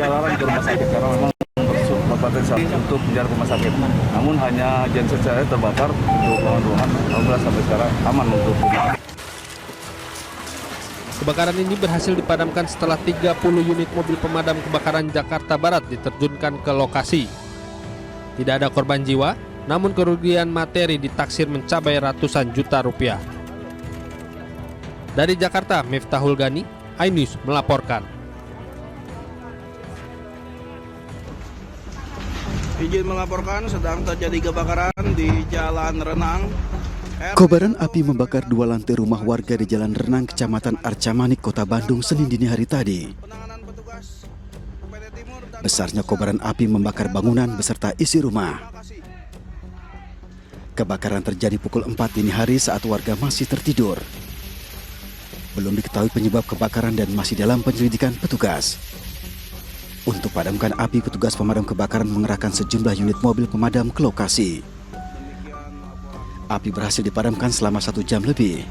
perjalanan ke rumah sakit karena memang berpotensi untuk menjadi rumah sakit. Namun hanya genset saya terbakar untuk ruangan-ruangan. Alhamdulillah sampai sekarang aman untuk. Kebakaran ini berhasil dipadamkan setelah 30 unit mobil pemadam kebakaran Jakarta Barat diterjunkan ke lokasi. Tidak ada korban jiwa, namun kerugian materi ditaksir mencapai ratusan juta rupiah. Dari Jakarta, Miftahul Gani, iNews melaporkan. Izin melaporkan sedang terjadi kebakaran di Jalan Renang. Kobaran api membakar 2 lantai rumah warga di Jalan Renang, Kecamatan Arcamanik, Kota Bandung, Senin dini hari tadi. Besarnya kobaran api membakar bangunan beserta isi rumah. Kebakaran terjadi pukul 4 dini hari saat warga masih tertidur. Belum diketahui penyebab kebakaran dan masih dalam penyelidikan petugas. Untuk padamkan api, petugas pemadam kebakaran mengerahkan sejumlah unit mobil pemadam ke lokasi. Api berhasil dipadamkan selama 1 jam lebih.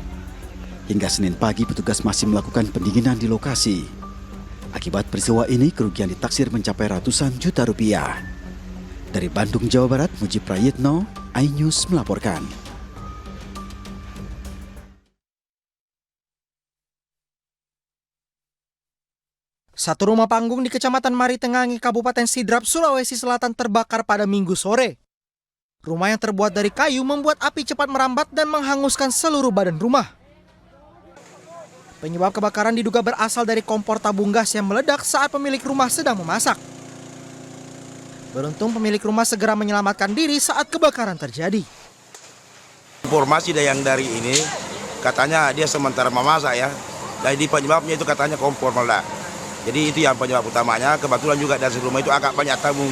Hingga Senin pagi, petugas masih melakukan pendinginan di lokasi. Akibat peristiwa ini, kerugian ditaksir mencapai ratusan juta rupiah. Dari Bandung, Jawa Barat, Mujib Prayitno, iNews melaporkan. Satu rumah panggung di Kecamatan Maritengangi, Kabupaten Sidrap, Sulawesi Selatan terbakar pada Minggu sore. Rumah yang terbuat dari kayu membuat api cepat merambat dan menghanguskan seluruh badan rumah. Penyebab kebakaran diduga berasal dari kompor tabung gas yang meledak saat pemilik rumah sedang memasak. Beruntung pemilik rumah segera menyelamatkan diri saat kebakaran terjadi. Informasi yang dari ini katanya dia sementara memasak ya. Jadi penyebabnya itu katanya kompor meledak. Jadi itu yang penyebab utamanya. Kebetulan juga dari rumah itu agak banyak tabung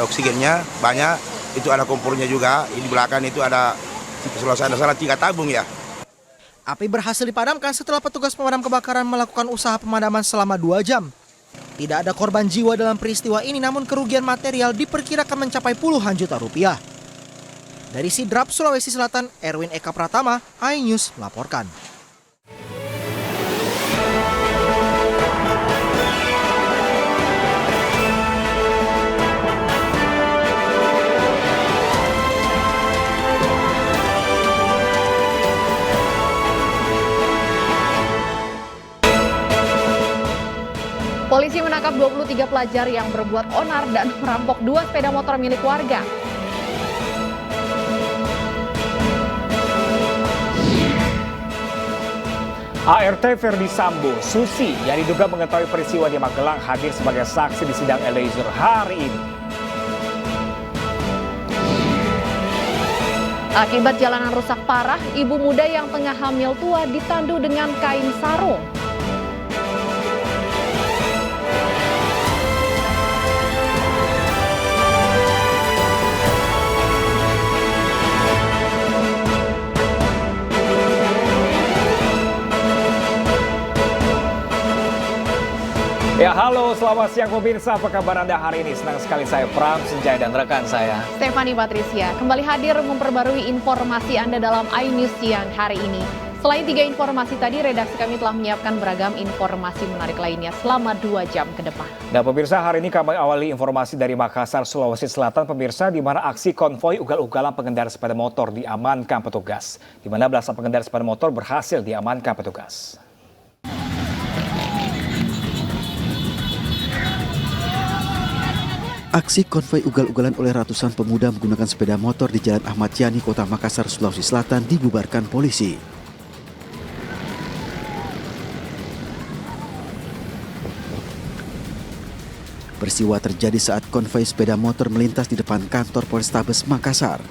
oksigennya banyak. Itu ada kompornya juga. Di belakang itu ada, kalau saya salah 3 tabung ya. Api berhasil dipadamkan setelah petugas pemadam kebakaran melakukan usaha pemadaman selama 2 jam. Tidak ada korban jiwa dalam peristiwa ini, namun kerugian material diperkirakan mencapai puluhan juta rupiah. Dari Sidrap, Sulawesi Selatan, Erwin Eka Pratama, iNews melaporkan. Polisi menangkap 23 pelajar yang berbuat onar dan merampok 2 sepeda motor milik warga. ART Ferdi Sambo, Susi, yang diduga mengetahui peristiwa di Magelang, hadir sebagai saksi di sidang Eliezer hari ini. Akibat jalanan rusak parah, ibu muda yang tengah hamil tua ditandu dengan kain sarung. Ya, halo, selamat siang pemirsa. Apa kabar Anda hari ini? Senang sekali saya Pram Senjaya dan rekan saya Stefani Patricia kembali hadir memperbarui informasi Anda dalam iNews siang hari ini. Selain 3 informasi tadi, redaksi kami telah menyiapkan beragam informasi menarik lainnya selama 2 jam ke depan. Dan pemirsa, hari ini kami awali informasi dari Makassar, Sulawesi Selatan, pemirsa, di mana aksi konvoi ugal-ugalan pengendara sepeda motor diamankan petugas. Di mana belasan pengendara sepeda motor berhasil diamankan petugas. Aksi konvoi ugal-ugalan oleh ratusan pemuda menggunakan sepeda motor di Jalan Ahmad Yani, Kota Makassar, Sulawesi Selatan dibubarkan polisi. Peristiwa terjadi saat konvoi sepeda motor melintas di depan kantor Polrestabes Makassar.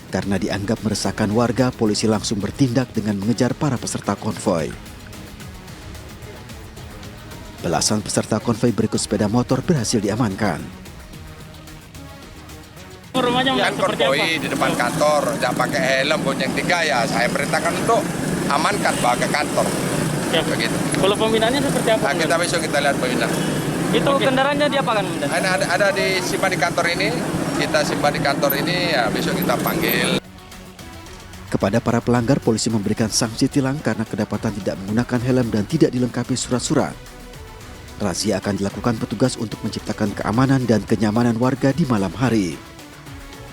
Karena dianggap meresahkan warga, polisi langsung bertindak dengan mengejar para peserta konvoi. Belasan peserta konvoi berikut sepeda motor berhasil diamankan. Yang konvoi di depan kantor, jangan pakai helm, bonceng 3 ya. Saya perintahkan untuk amankan, bawa ke kantor. Ya. Begitu. Kalau pembinaannya seperti apa? Nah, kita besok kita lihat pembinaan. Itu kendaraannya diapakan? Ada disimpan di kantor ini, kita simpan di kantor ini, ya besok kita panggil. Kepada para pelanggar, polisi memberikan sanksi tilang karena kedapatan tidak menggunakan helm dan tidak dilengkapi surat-surat. Razia akan dilakukan petugas untuk menciptakan keamanan dan kenyamanan warga di malam hari.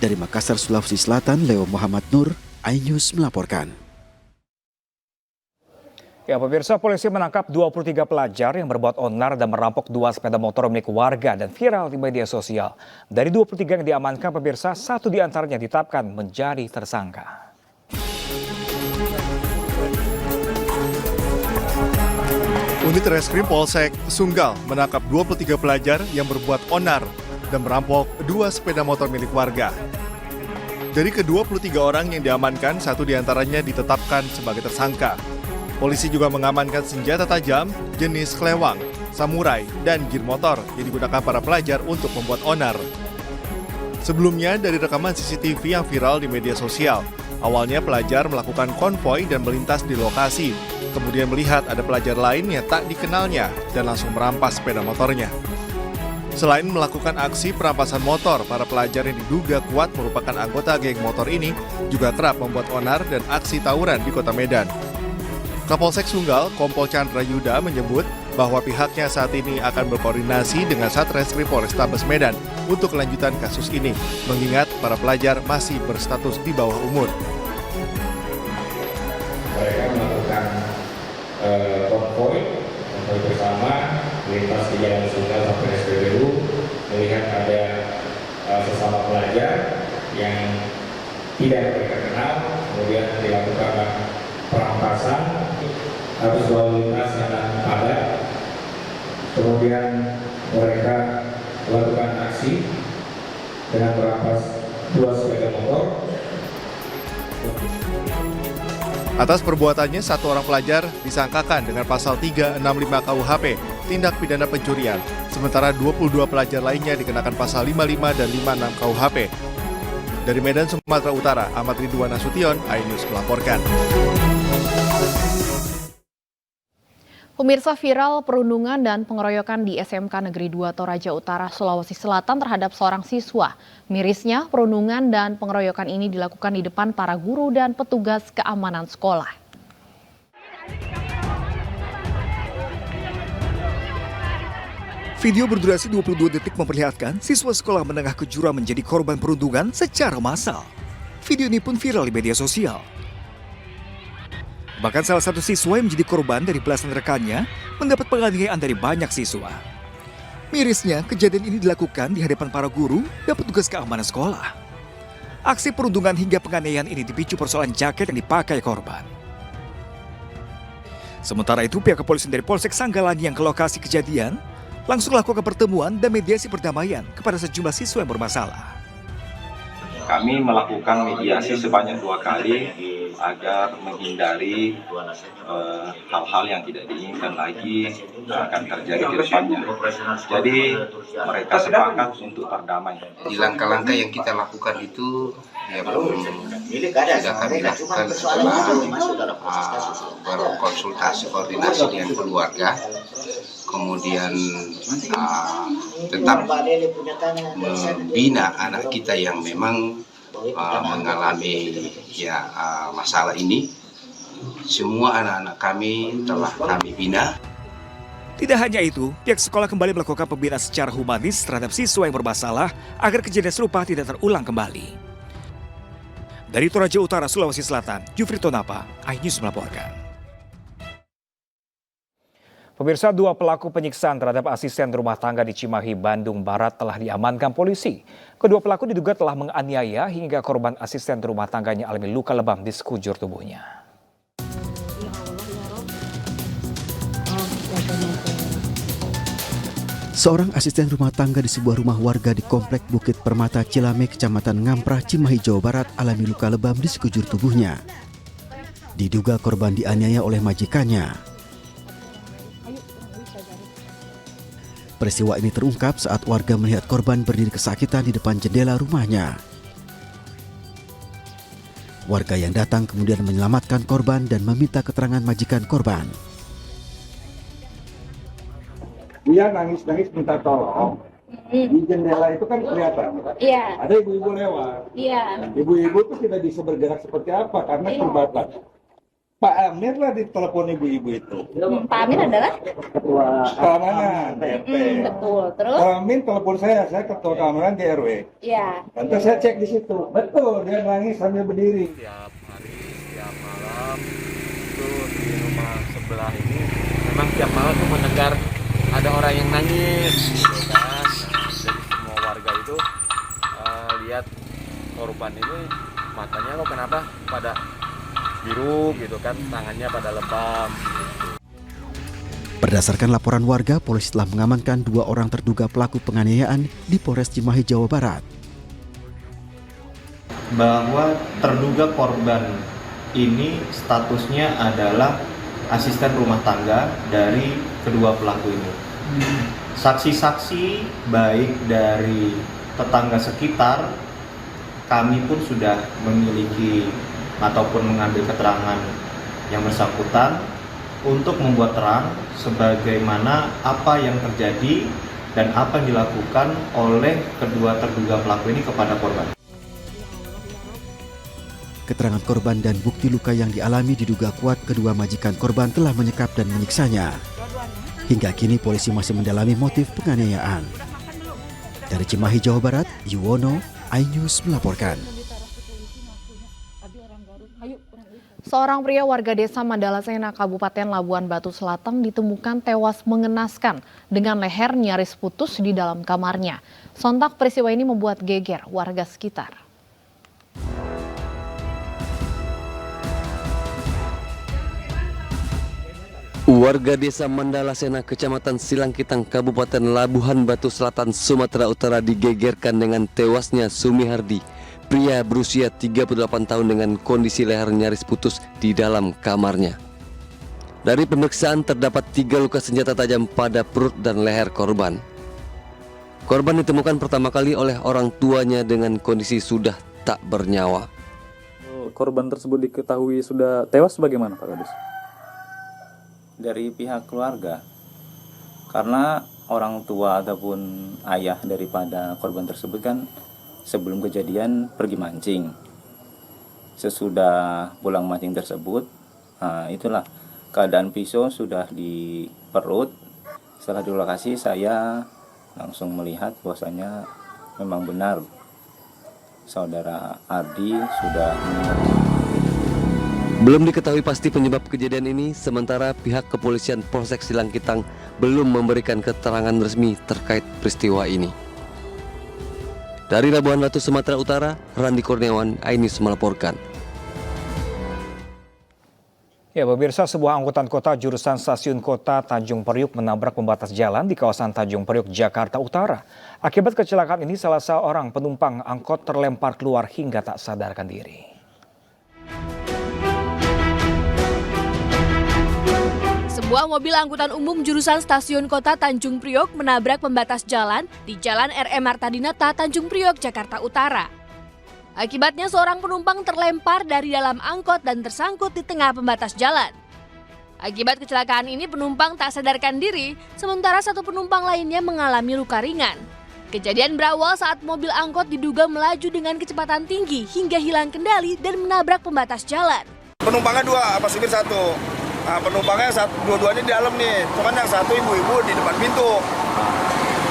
Dari Makassar, Sulawesi Selatan, Leo Muhammad Nur, iNews melaporkan. Ya, pemirsa, polisi menangkap 23 pelajar yang berbuat onar dan merampok 2 sepeda motor milik warga dan viral di media sosial. Dari 23 yang diamankan, pemirsa, 1 diantaranya ditetapkan menjadi tersangka. Unit Reskrim Polsek Sunggal menangkap 23 pelajar yang berbuat onar dan merampok 2 sepeda motor milik warga. Dari ke-23 orang yang diamankan, 1 diantaranya ditetapkan sebagai tersangka. Polisi juga mengamankan senjata tajam jenis kelewang, samurai, dan gear motor yang digunakan para pelajar untuk membuat onar. Sebelumnya, dari rekaman CCTV yang viral di media sosial, awalnya pelajar melakukan konvoi dan melintas di lokasi, kemudian melihat ada pelajar lain yang tak dikenalnya dan langsung merampas sepeda motornya. Selain melakukan aksi perampasan motor, para pelajar yang diduga kuat merupakan anggota geng motor ini juga kerap membuat onar dan aksi tawuran di Kota Medan. Kapolsek Sunggal, Kompol Chandra Yuda menyebut bahwa pihaknya saat ini akan berkoordinasi dengan Satreskrim Polrestabes Medan untuk kelanjutan kasus ini, mengingat para pelajar masih berstatus di bawah umur. Mereka melakukan konvoi bersama melintas di Jalan Sunggal sampai SPBU, melihat ada sesama pelajar yang tidak mereka kenal, kemudian dilakukan perampasan arus lalu lintas yang padat. Kemudian mereka melakukan aksi dengan merampas 2 sepeda motor. Atas perbuatannya, 1 orang pelajar disangkakan dengan pasal 365 KUHP, tindak pidana pencurian, sementara 22 pelajar lainnya dikenakan pasal 55 dan 56 KUHP. Dari Medan, Sumatera Utara, Ahmad Ridwan Nasution, iNews melaporkan. Pemirsa, viral perundungan dan pengeroyokan di SMK Negeri 2 Toraja Utara, Sulawesi Selatan terhadap seorang siswa. Mirisnya, perundungan dan pengeroyokan ini dilakukan di depan para guru dan petugas keamanan sekolah. Video berdurasi 22 detik memperlihatkan siswa sekolah menengah kejuruan menjadi korban perundungan secara massal. Video ini pun viral di media sosial. Bahkan salah satu siswa yang menjadi korban dari belasan rekannya mendapat penganiayaan dari banyak siswa. Mirisnya, kejadian ini dilakukan di hadapan para guru dan petugas keamanan sekolah. Aksi perundungan hingga penganiayaan ini dipicu persoalan jaket yang dipakai korban. Sementara itu, pihak kepolisian dari Polsek Sanggalangi yang ke lokasi kejadian langsung lakukan pertemuan dan mediasi perdamaian kepada sejumlah siswa yang bermasalah. Kami melakukan mediasi sebanyak 2 kali agar menghindari hal-hal yang tidak diinginkan lagi akan terjadi di depannya. Jadi mereka sepakat untuk berdamai. Di langkah-langkah yang kita lakukan itu ya sudah kami lakukan setelah berkonsultasi koordinasi dengan keluarga, kemudian tetap membina anak kita yang memang mengalami masalah ini. Semua anak-anak kami telah kami bina. Tidak hanya itu, pihak sekolah kembali melakukan pembinaan secara humanis terhadap siswa yang bermasalah agar kejadian serupa tidak terulang kembali. Dari Toraja Utara, Sulawesi Selatan, Jufri Tonapa, iNews melaporkan. Pemirsa, 2 pelaku penyiksaan terhadap asisten rumah tangga di Cimahi, Bandung Barat telah diamankan polisi. Kedua pelaku diduga telah menganiaya hingga korban asisten rumah tangganya alami luka lebam di sekujur tubuhnya. Seorang asisten rumah tangga di sebuah rumah warga di Komplek Bukit Permata, Cilame, Kecamatan Ngamprah, Cimahi, Jawa Barat alami luka lebam di sekujur tubuhnya. Diduga korban dianiaya oleh majikannya. Peristiwa ini terungkap saat warga melihat korban berdiri kesakitan di depan jendela rumahnya. Warga yang datang kemudian menyelamatkan korban dan meminta keterangan majikan korban. Dia nangis-nangis minta tolong Di jendela itu kan kelihatan. Iya. Ada ibu-ibu lewat. Iya. Ibu-ibu itu tidak bisa bergerak seperti apa karena terbatas. Pak Amir lah ditelepon ibu-ibu itu. Pak Amir adalah ketua keamanan RT. Betul. Terus? Pak Amir telepon saya ketua keamanan di RW. Iya. Nanti saya cek di situ. Betul, dia nangis sambil berdiri. Tiap hari, tiap malam itu di rumah sebelah ini memang tiap malam tuh mendengar ada orang yang nangis gitu kan. Jadi semua warga itu lihat korban ini matanya kok kenapa pada biru gitu kan, tangannya pada lebam. Berdasarkan laporan warga, polisi telah mengamankan 2 orang terduga pelaku penganiayaan di Polres Cimahi, Jawa Barat. Bahwa terduga korban ini statusnya adalah asisten rumah tangga dari kedua pelaku ini. Saksi-saksi baik dari tetangga sekitar, kami pun sudah memiliki ataupun mengambil keterangan yang bersangkutan untuk membuat terang sebagaimana apa yang terjadi dan apa yang dilakukan oleh kedua terduga pelaku ini kepada korban. Keterangan korban dan bukti luka yang dialami diduga kuat kedua majikan korban telah menyekap dan menyiksanya. Hingga kini polisi masih mendalami motif penganiayaan. Dari Cimahi, Jawa Barat, Yuwono, iNews melaporkan. Seorang pria warga desa Mandalasena, Kabupaten Labuan Batu Selatan ditemukan tewas mengenaskan dengan leher nyaris putus di dalam kamarnya. Sontak peristiwa ini membuat geger warga sekitar. Warga desa Mandalasena, Kecamatan Silangkitang, Kabupaten Labuhan Batu Selatan, Sumatera Utara digegerkan dengan tewasnya Sumihardi, pria berusia 38 tahun dengan kondisi leher nyaris putus di dalam kamarnya. Dari pemeriksaan terdapat 3 luka senjata tajam pada perut dan leher korban. Korban ditemukan pertama kali oleh orang tuanya dengan kondisi sudah tak bernyawa. Korban tersebut diketahui sudah tewas bagaimana Pak Kadis? Dari pihak keluarga, karena orang tua ataupun ayah daripada korban tersebut kan sebelum kejadian pergi mancing. Sesudah pulang mancing tersebut, itulah keadaan pisau sudah di perut. Setelah di lokasi saya langsung melihat bahwasanya memang benar saudara Ardi sudah meninggal. Belum diketahui pasti penyebab kejadian ini, sementara pihak kepolisian Polsek Silangkitang belum memberikan keterangan resmi terkait peristiwa ini. Dari Labuhan Batu, Sumatera Utara, Randi Kurniawan, iNews melaporkan. Ya, pemirsa, sebuah angkutan kota jurusan Stasiun Kota Tanjung Priok menabrak pembatas jalan di kawasan Tanjung Priok, Jakarta Utara. Akibat kecelakaan ini, salah seorang penumpang angkot terlempar keluar hingga tak sadarkan diri. Sebuah mobil angkutan umum jurusan Stasiun Kota Tanjung Priok menabrak pembatas jalan di Jalan RM Martadinata, Tanjung Priok, Jakarta Utara. Akibatnya seorang penumpang terlempar dari dalam angkot dan tersangkut di tengah pembatas jalan. Akibat kecelakaan ini penumpang tak sadarkan diri, sementara satu penumpang lainnya mengalami luka ringan. Kejadian berawal saat mobil angkot diduga melaju dengan kecepatan tinggi hingga hilang kendali dan menabrak pembatas jalan. Penumpangnya 2, pasir 1. Nah, penumpangnya dua-duanya di dalam nih, cuman yang satu ibu-ibu di depan pintu.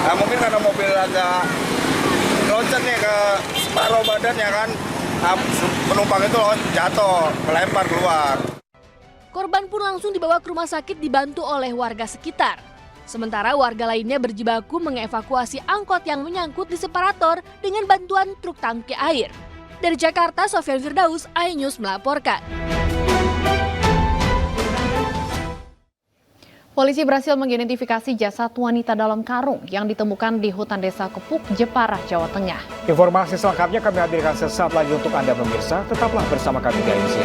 Nah, mungkin karena mobil agak loncat nih ke separuh badannya kan, nah, penumpang itu jatuh, melempar keluar. Korban pun langsung dibawa ke rumah sakit dibantu oleh warga sekitar. Sementara warga lainnya berjibaku mengevakuasi angkot yang menyangkut di separator dengan bantuan truk tangki air. Dari Jakarta, Sofyan Firdaus, iNews melaporkan. Polisi berhasil mengidentifikasi jasad wanita dalam karung yang ditemukan di hutan desa Kepuk, Jepara, Jawa Tengah. Informasi selengkapnya kami hadirkan sesaat lagi untuk Anda pemirsa. Tetaplah bersama kami di iNews.